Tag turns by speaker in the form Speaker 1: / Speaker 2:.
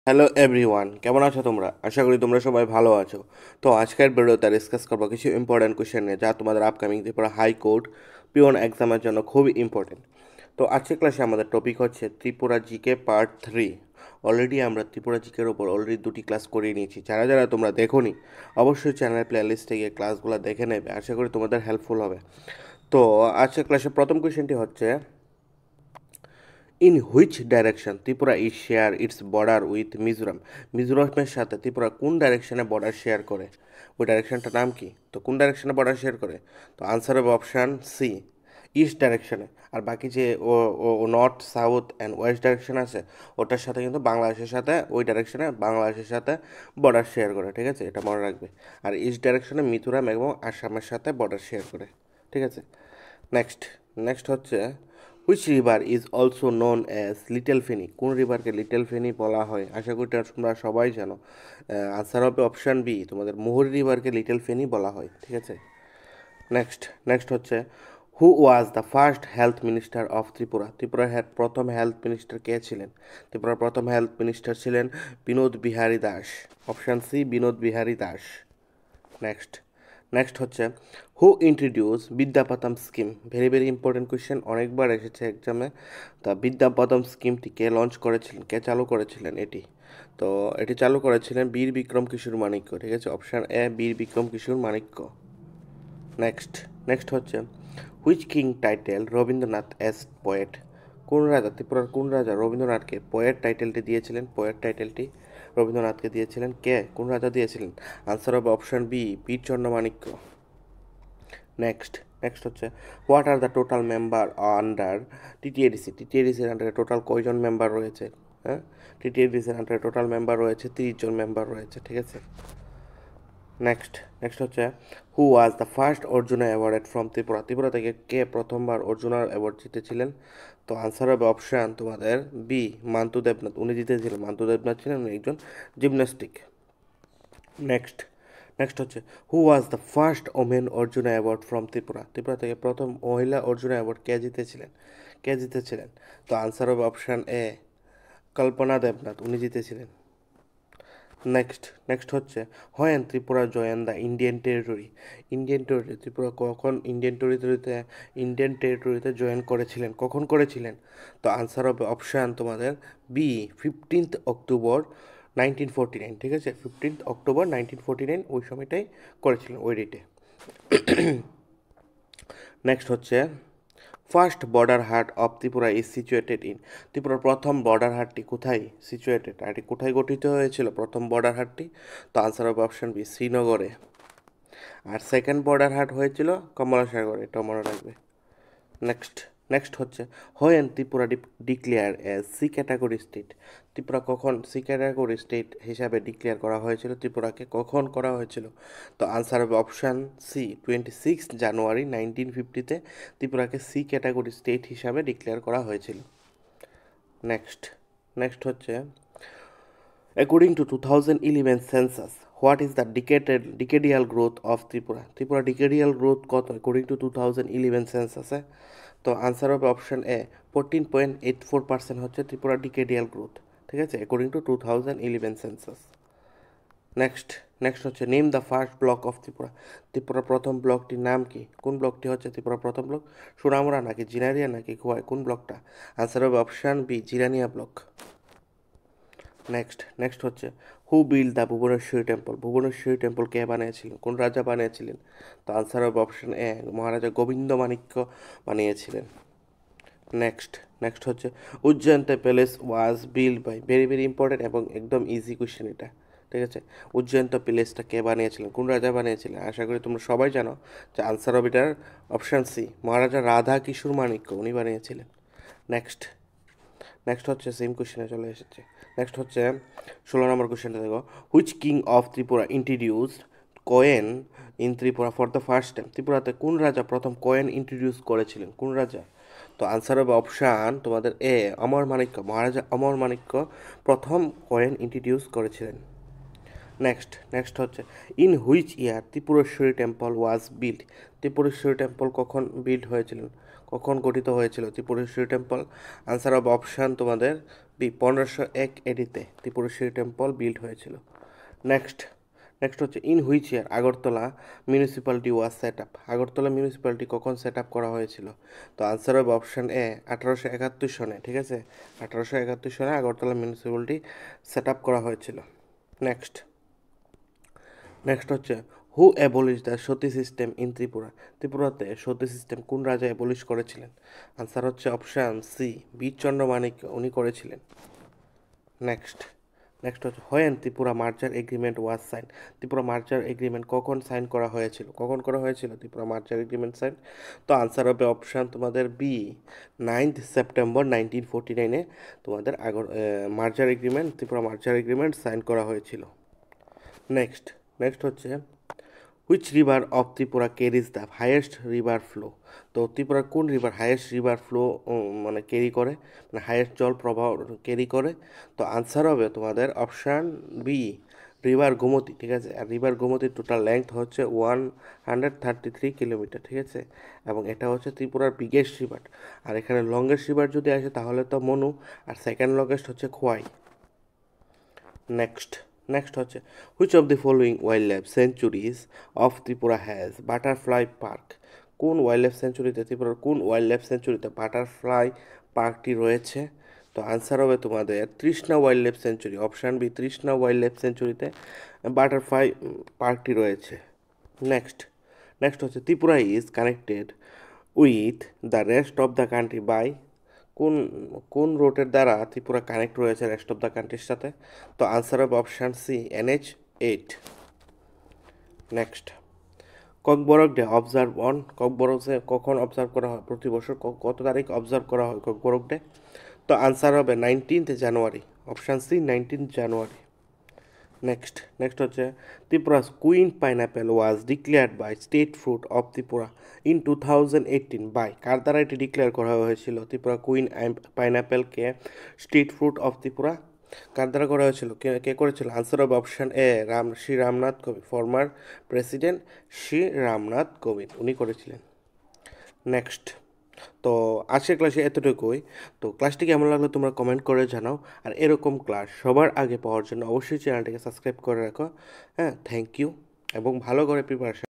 Speaker 1: Hello everyone, কেমন আছো তোমরা? আশা করি তোমরা সবাই ভালো আছো। তো আজকের ভিডিওতে ডিসকাস করবো কিছু ইম্পর্ট্যান্ট কোয়েশ্চেন নিয়ে, যা তোমাদের আপকামিং ত্রিপুরা হাইকোর্ট পিওন এক্সামের জন্য খুবই ইম্পর্টেন্ট। তো আজকের ক্লাসে আমাদের টপিক হচ্ছে ত্রিপুরা জিকে পার্ট 3। অলরেডি আমরা ত্রিপুরা জিকের ওপর অলরেডি 2টি ক্লাস করিয়ে নিয়েছি। যারা যারা তোমরা দেখোনি, অবশ্যই চ্যানেল প্লে লিস্টে গিয়ে ক্লাসগুলো দেখে নেবে। আশা করি তোমাদের হেল্পফুল হবে। তো আজকের ক্লাসের প্রথম কোয়েশ্চেনটি হচ্ছে, in which direction Tripura is share it's border with Mizoram? মিজোরামের সাথে ত্রিপুরা কোন ডাইরেকশনে বর্ডার শেয়ার করে? ওই ডাইরেকশনটার নাম কি? তো কোন ডাইরেকশনে বর্ডার শেয়ার করে? তো আনসার হবে অপশান সি, ইস্ট ডাইরেকশনে। আর বাকি যে ও north south and west direction আছে, ওটার সাথে কিন্তু বাংলাদেশের সাথে, ওই ডাইরেকশনে বাংলাদেশের সাথে বর্ডার শেয়ার করে। ঠিক আছে, এটা মনে রাখবে। আর ইস্ট ডাইরেকশনে মিজোরাম এবং আসামের সাথে বর্ডার শেয়ার করে। ঠিক আছে, নেক্সট নেক্সট হচ্ছে, which river is also known as little Feni? কোন রিভারকে লিটল ফেনি বলা হয়? আশা করি এটা তোমরা সবাই জানো। আনসার হবে অপশান বি, তোমাদের মুহুরী রিভারকে লিটল ফেনি বলা হয়। ঠিক আছে, নেক্সট নেক্সট হচ্ছে, who was the first health minister of Tripura? ত্রিপুরার প্রথম হেলথ মিনিস্টার কে ছিলেন? ত্রিপুরার প্রথম হেলথ মিনিস্টার ছিলেন Binod Bihari Das. Option C, Binod Bihari Das. Next next হচ্ছে, who introduce Vidyapatam scheme? Very very important question, অনেকবার এসেছে এক্সামে। তা বিদ্যাপতম স্কিমটি কে লঞ্চ করেছিলেন, কে চালু করেছিলেন এটি? তো এটি চালু করেছিলেন বীর বিক্রম কিশোর মাণিক্য। ঠিক আছে, অপশান এ, বীর বিক্রম কিশোর মাণিক্য। নেক্সট নেক্সট হচ্ছে, which king title Rabindranath as poet? কোন রাজা, ত্রিপুরার কোন রাজা রবীন্দ্রনাথকে পোয়েট টাইটেলটি দিয়েছিলেন? পোয়েট টাইটেলটি রবীন্দ্রনাথকে দিয়েছিলেন কে? কোন রাজা দিয়েছিলেন? আনসার হবে option B, Birchandra Manikya. Next next হচ্ছে, what are the total member under TTAADC? টিটিএডিসির আন্ডারে টোটাল কয়জন মেম্বার রয়েছে? হ্যাঁ, টিটিএডিসির আন্ডারে টোটাল মেম্বার রয়েছে 30 জন মেম্বার রয়েছে। ঠিক আছে, নেক্সট নেক্সট হচ্ছে, who was the first Arjuna awarded from Tripura? Tripura থেকে কে প্রথমবার অর্জুনার অ্যাওয়ার্ড জিতেছিলেন? তো আনসার হবে অপশান তোমাদের বি, মান্তু দেবনাথ। উনি জিতেছিলেন, মান্তু দেবনাথ ছিলেন উনি একজন জিমন্যাস্টিক। নেক্সট নেক্সট হচ্ছে, who was the first women Arjuna award from Tripura? Tripura থেকে প্রথম মহিলা অর্জুনা অ্যাওয়ার্ড কে জিতেছিলেন? কে জিতেছিলেন? তো আনসার হবে অপশান এ, কল্পনা দেবনাথ, উনি জিতেছিলেন। নেক্সট নেক্সট হচ্ছে, when Tripura join the Indian territory? Indian territory, Tripura কখন ইন্ডিয়ান টেরিটরিতে জয়েন করেছিলেন, কখন করেছিলেন? তো আনসার হবে অপশান তোমাদের বি, 15 অক্টোবর 1949। ঠিক আছে, 15 অক্টোবর 1949 ওই সময়টাই করেছিলেন, ওই ডেটে। নেক্সট হচ্ছে, ফার্স্ট বর্ডার হাট of Tripura is situated in? ত্রিপুরার প্রথম বর্ডার হাটটি কোথায় সিচুয়েটেড? আর এটি কোথায় গঠিত হয়েছিল প্রথম বর্ডার হাটটি? তো আনসার হবে অপশন বি, শ্রীনগরে। আর সেকেন্ড বর্ডার হাট হয়েছিল কমলাসাগরে, এটা মনে রাখবে। নেক্সট নেক্সট হচ্ছে, when Tripura declare as C category state? Tripura কখন সি ক্যাটাগরি স্টেট হিসাবে ডিক্লেয়ার করা হয়েছিল? ত্রিপুরাকে কখন করা হয়েছিল? তো আনসার হবে অপশান সি, 26 জানুয়ারি 1950-তে ত্রিপুরাকে সি ক্যাটাগরি স্টেট হিসাবে ডিক্লেয়ার করা হয়েছিল। নেক্সট নেক্সট হচ্ছে, according to 2011 census, what is the decadal growth of Tripura? Tripura decadal growth কত অ্যাকর্ডিং টু 2011 সেন্সাসে? তো আনসার হবে অপশন এ, 14.84% হচ্ছে ত্রিপুরা ডিকেডিয়াল গ্রোথ। ঠিক আছে, according to 2011 census. Next next হচ্ছে, name the first block of Tripura? ত্রিপুরার প্রথম ব্লকটির নাম কি? কোন ব্লকটি হচ্ছে ত্রিপুরার প্রথম ব্লক? সোনামুড়া নাকি জিনারিয়া নাকি খোয়াই, কোন ব্লকটা? আনসার হবে option B, Jirania block. Next next হচ্ছে, who build the Bhubaneswari temple? Bhubaneswari temple কে বানিয়েছিলেন, কোন রাজা বানিয়েছিলেন? তো আনসার হবে অপশন এ, মহারাজা গোবিন্দ মাণিক্য বানিয়েছিলেন। নেক্সট নেক্সট হচ্ছে, Ujjayanta palace was build by? Very very important এবং একদম ইজি কোয়েশ্চেন এটা। ঠিক আছে, উজ্জয়ন্ত প্যালেসটা কে বানিয়েছিলেন, কোন রাজা বানিয়েছিলেন? আশা করি তোমরা সবাই জানো যে আনসার হবে এটার অপশান সি, মহারাজা রাধা কিশোর মাণিক্য, উনি বানিয়েছিলেন। নেক্সট নেক্সট হচ্ছে, সেম কোয়েশ্চেনে চলে এসেছে। নেক্সট হচ্ছে 16 নম্বর কোয়েশ্চেনটা দেখো, which king of Tripura introduced coin in Tripura for the first time? ত্রিপুরাতে কোন রাজা প্রথম কয়েন ইন্ট্রোডিউস করেছিলেন, কোন রাজা? তো আনসার হবে অপশান তোমাদের এ, অমর মাণিক্য। মহারাজা অমর মাণিক্য প্রথম কয়েন ইন্ট্রোডিউস করেছিলেন। নেক্সট নেক্সট হচ্ছে, in which year Tripureshwari temple was build? Tripureshwari temple কখন বিল্ড হয়েছিলেন, কখন গঠিত হয়েছিল Tripureshwari temple? Answer of option তোমাদের 1501 এডিতে ত্রিপুরেশ্বরী টেম্পল বিল্ড হয়েছিল। নেক্সট হচ্ছে in which year Agartala municipality was set up. Agartala municipality কখন সেট আপ করা হয়েছিল? তো আনসার হবে অপশান এ 1871 সনে। ঠিক আছে, 1871 সনে আগরতলা মিউনিসিপ্যালিটি সেট আপ করা হয়েছিল। নেক্সট হচ্ছে who abolish the sati system in Tripura. ত্রিপুরাতে সতী সিস্টেম কোন রাজা অ্যাবলিশ করেছিলেন? আনসার হচ্ছে অপশান সি বীরচন্দ্র মানিক্য, উনি করেছিলেন। নেক্সট হচ্ছে when Tripura merger agreement was sign. Tripura merger agreement কখন সাইন করা হয়েছিল? Tripura merger agreement sign? তো আনসার হবে অপশান তোমাদের বি 9 সেপ্টেম্বর 1949-এ তোমাদের ত্রিপুরা মার্জার এগ্রিমেন্ট সাইন করা হয়েছিল। নেক্সট হচ্ছে which river of Tripura carries the highest river flow. তো ত্রিপুরার কোন রিভার হাইয়েস্ট রিভার ফ্লো মানে ক্যারি করে, মানে হাইয়েস্ট জল প্রবাহ ক্যারি করে? তো আনসার হবে তোমাদের অপশান বি রিভার গোমতী। ঠিক আছে, আর রিভার গোমতীর টোটাল লেংথ হচ্ছে 133 কিলোমিটার। ঠিক আছে, এবং এটা হচ্ছে ত্রিপুরার বিগেস্ট রিভার। আর এখানে লংগেস্ট রিভার যদি আসে তাহলে তো মনু, আর সেকেন্ড লংগেস্ট হচ্ছে খোয়াই। নেক্সট হচ্ছে which of the following wild life centuries of Tripura has butterfly park. কোন ওয়াইল্ড লাইফ সেঞ্চুরিতে ত্রিপুরার কোন ওয়াইল্ড লাইফ সেঞ্চুরিতে বাটারফ্লাই পার্কটি রয়েছে? তো আনসার হবে তোমাদের Trishna wild life sanctuary. Option B Trishna wild life সেঞ্চুরিতে বাটারফ্লাই পার্কটি রয়েছে। নেক্সট হচ্ছে Tripura is connected with the rest of the country by. কোন রোডের দ্বারা ত্রিপুরা কানেক্ট রয়েছে রেস্ট অফ দ্য কান্ট্রির সাথে? তো আনসার হবে option C NH8। Next Kokborok day observe on. Kokborok day কখন অবজার্ভ করা হয়? প্রতি বছর কত তারিখ অবজার্ভ করা হয় ককবরক ডে? তো আনসার হবে 19 January. Option C 19 January. Next হচ্ছে Tripura's queen pineapple was declared by state fruit of Tripura in 2018 by. কার দ্বারা এটি ডিক্লেয়ার করা হয়েছিল ত্রিপুরা কুইন পাইনাপেলকে স্টেট ফ্রুট অফ ত্রিপুরা? কার দ্বারা করা হয়েছিল, কে করেছিল? আনসার হবে option A Shri Ramnath Kovind, former president Shri Ramnath Kovind, উনি করেছিলেন। নেক্সট তো আজকের ক্লাসে এতটুকুই। তো ক্লাসটি কেমন লাগলো তোমরা কমেন্ট করে জানাও, আর এরকম ক্লাস সবার আগে পাওয়ার জন্য অবশ্যই চ্যানেলটিকে সাবস্ক্রাইব করে রাখো। হ্যাঁ, থ্যাংক ইউ, এবং ভালো করে প্রিপারেশন